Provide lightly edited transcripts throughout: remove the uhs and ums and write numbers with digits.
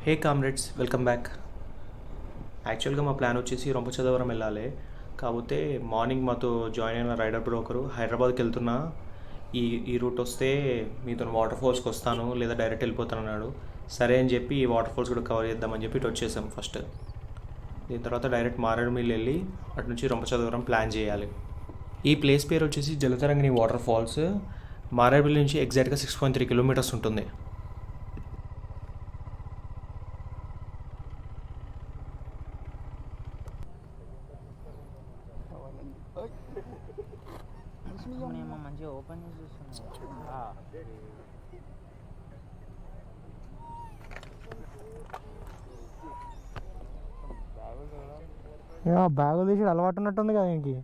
హే comrades, welcome back. యాక్చువల్గా మా plan వచ్చేసి రొంపచోడవరం వెళ్ళాలి. కాకపోతే మార్నింగ్ మాతో జాయిన్ అయిన రైడర్ బ్రోకరు హైదరాబాద్కి వెళ్తున్నా, ఈ ఈ రూట్ వస్తే మీతో వాటర్ ఫాల్స్కి వస్తాను లేదా డైరెక్ట్ వెళ్ళిపోతాను అన్నాడు. సరే అని చెప్పి ఈ వాటర్ ఫాల్స్ కూడా కవర్ చేద్దామని చెప్పి ఇటు వచ్చేసాం ఫస్ట్. దీని తర్వాత డైరెక్ట్ మారేడుమిల్లి వెళ్ళి అటు నుంచి రొంపచోడవరం ప్లాన్ చేయాలి. ఈ ప్లేస్ పేరు వచ్చేసి జలతరంగిణి వాటర్ ఫాల్స్. మారేడుమిల్లి నుంచి ఎగ్జాక్ట్గా 6.3 కిలోమీటర్స్ ఉంటుంది. మంచిగా ఓపెన్ చేసి చూస్తున్నాను. బ్యాగులు తీసి అలవాటు ఉన్నట్టుంది కదా ఇంకి.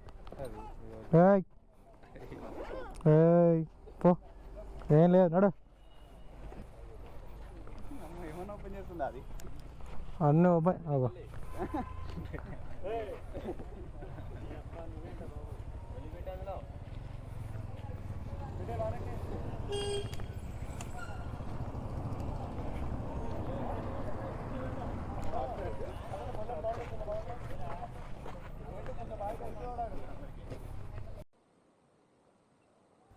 పో, ఏం లేదు, నడు. అన్నీ ఓపెన్.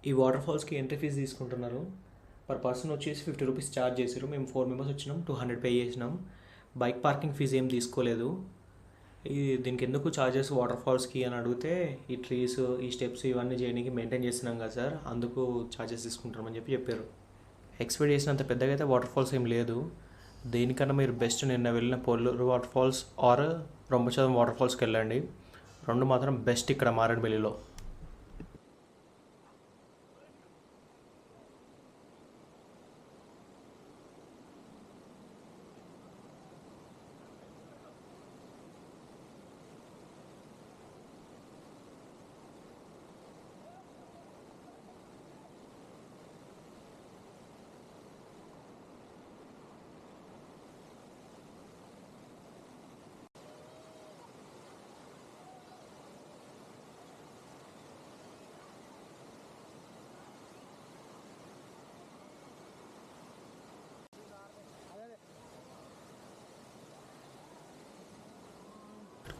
ఈ వాటర్ ఫాల్స్కి ఎంట్రీ ఫీజు తీసుకుంటున్నారు. పర్ పర్సన్ వచ్చేసి 50 రూపీస్ ఛార్జ్ చేశారు. మేము 4 మెంబర్స్ వచ్చినాం, 200 పే చేసినాం. బైక్ పార్కింగ్ ఫీజు ఏం తీసుకోలేదు. దీనికి ఎందుకు ఛార్జెస్ వాటర్ ఫాల్స్కి అని అడిగితే, ఈ ట్రీస్, ఈ స్టెప్స్ ఇవన్నీ చేయడానికి మెయింటైన్ చేస్తున్నాం కదా సార్, అందుకు ఛార్జెస్ తీసుకుంటామని చెప్పారు. ఎక్స్పెక్ట్ చేసినంత పెద్దగా అయితే వాటర్ ఫాల్స్ ఏం లేదు. దేనికన్నా మీరు బెస్ట్ నిన్న వెళ్ళిన Poluru water falls or Rompachodavaram water ఫాల్స్కి వెళ్ళండి. రెండు మాత్రం బెస్ట్ ఇక్కడ మారేడుమిల్లిలో.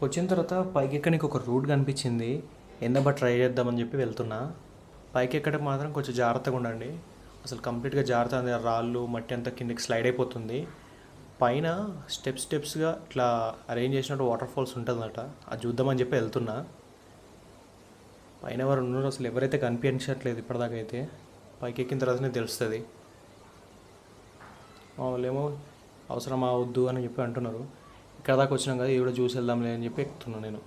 వచ్చిన తర్వాత పైకి ఎక్కడానికి ఒక రూట్ కనిపించింది. ఎందబ్బా ట్రై చేద్దామని చెప్పి వెళ్తున్నా. పైకి ఎక్కడం మాత్రం కొంచెం జాగ్రత్తగా ఉండండి. అసలు కంప్లీట్గా జాగ్రత్త, రాళ్ళు మట్టి అంతా కిందకి స్లైడ్ అయిపోతుంది. పైన స్టెప్స్గా ఇట్లా అరేంజ్ చేసినట్టు వాటర్ ఫాల్స్ ఉంటుందట, అది చూద్దామని చెప్పి వెళ్తున్నా. పైన ఎవరు ఉన్నారు అసలు ఎవరైతే కనిపించట్లేదు ఇప్పటిదాకా అయితే. పైకి ఎక్కిన తర్వాతనే తెలుస్తుంది. వాళ్ళేమో అవసరమా వద్దు అని చెప్పి అంటున్నారు. ఇక్కడ దాకా వచ్చినాం కదా, ఇది కూడా చూసి వెళ్దాంలే అని చెప్పి ఎక్కుతున్నాను నేను.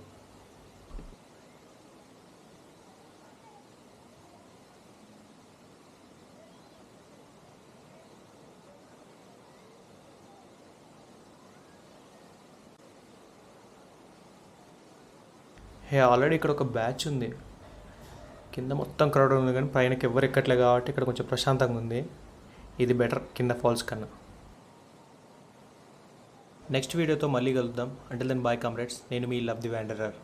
ఆల్రెడీ ఇక్కడ ఒక బ్యాచ్ ఉంది. కింద మొత్తం క్రౌడ్ ఉంది కానీ పైనకి ఎవరు ఎక్కట్లేదు కాబట్టి ఇక్కడ కొంచెం ప్రశాంతంగా ఉంది. ఇది బెటర్ కింద ఫాల్స్ కన్నా. నెక్స్ట్ వీడియోతో మళ్ళీ కలుద్దాం. Until then bye comrades. నేను మీ లవ్ ది వ్యాండరర్.